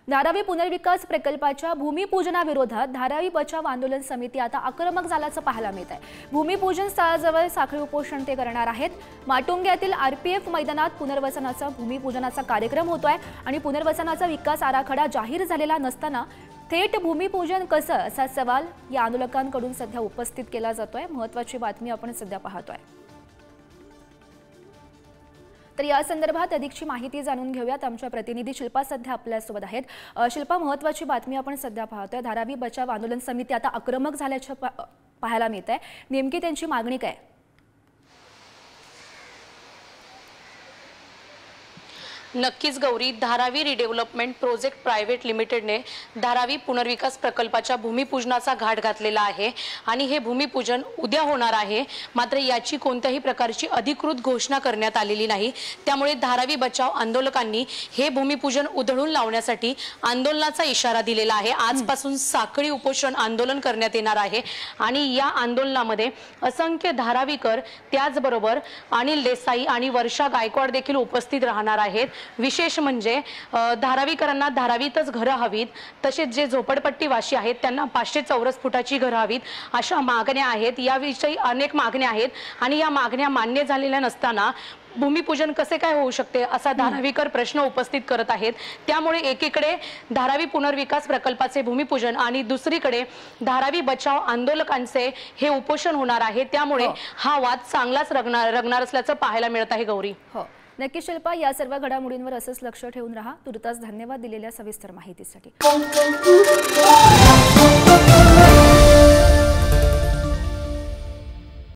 धारावी पुनर्विकास प्रकल्पाच्या भूमिपूजनाविरोधात धारावी बचाव आंदोलन समिती आता आक्रमक झाल्याचं पाहायला मिळत आहे। भूमिपूजन स्थळाजवळ साखळी उपोषण ते करणार आहेत। माटुंग्यातील आरपीएफ मैदानात पुनर्वसनाचा भूमिपूजनाचा कार्यक्रम होतोय आणि पुनर्वसनाचा विकास आराखडा जाहीर झालेला नसताना थेट भूमिपूजन कसं असा सवाल या आंदोलकांकडून सध्या उपस्थित केला जातोय। महत्त्वाची बातमी आपण सध्या पाहतोय। तर या संदर्भात अधिकची माहिती जाणून घेऊयात। आमच्या प्रतिनिधी शिल्पा सध्या आपल्यासोबत आहेत। शिल्पा, महत्त्वाची बातमी आपण सध्या पाहतोय। धारावी बचाव आंदोलन समिती आता आक्रमक झाल्याचं पाहायला मिळत आहे। नेमकी त्यांची मागणी काय? नक्कीच Gauri, Dharavi redevelopment project private लिमिटेडने धारावी पुनर्विकास प्रकल्पाच्या भूमिपूजनाचा घाट घातलेला आहे आणि हे भूमिपूजन उद्या होणार आहे। मात्र याची कोणत्याही प्रकारची अधिकृत घोषणा करण्यात आलेली नाही। त्यामुळे धारावी बचाव आंदोलकांनी हे भूमिपूजन उधळून लावण्यासाठी आंदोलनाचा इशारा दिलेला आहे। आजपासून साखळी उपोषण आंदोलन करण्यात येणार आहे आणि या आंदोलनामध्ये असंख्य धारावीकर, त्याचबरोबर अनिल देसाई आणि वर्षा गायकवाड देखील उपस्थित राहणार आहेत। विशेष म्हणजे धारावीकरांना धारावीतच घरं हवीत, तसेच जे झोपडपट्टीवासी आहेत त्यांना 500 चौरस फुटाची घरं हवीत, अशा मागण्या आहेत। याविषयी अनेक मागण्या आहेत आणि या मागण्या मान्य झालेल्या नसताना भूमिपूजन कसे काय होऊ शकते असा धारावीकर प्रश्न उपस्थित करत आहेत। त्यामुळे एकीकडे धारावी पुनर्विकास प्रकल्पाचे भूमिपूजन आणि दुसरीकडे धारावी बचाव आंदोलकांचे हे उपोषण होणार आहे। त्यामुळे हा वाद चांगलाच रंगणार असल्याचं पाहायला मिळत आहे गौरी। हो, नक्की शिल्पा, या सर्व घडामोडींवर असंच लक्ष ठेवून राहा। तुर्तास धन्यवाद दिलेल्या सविस्तर माहितीसाठी।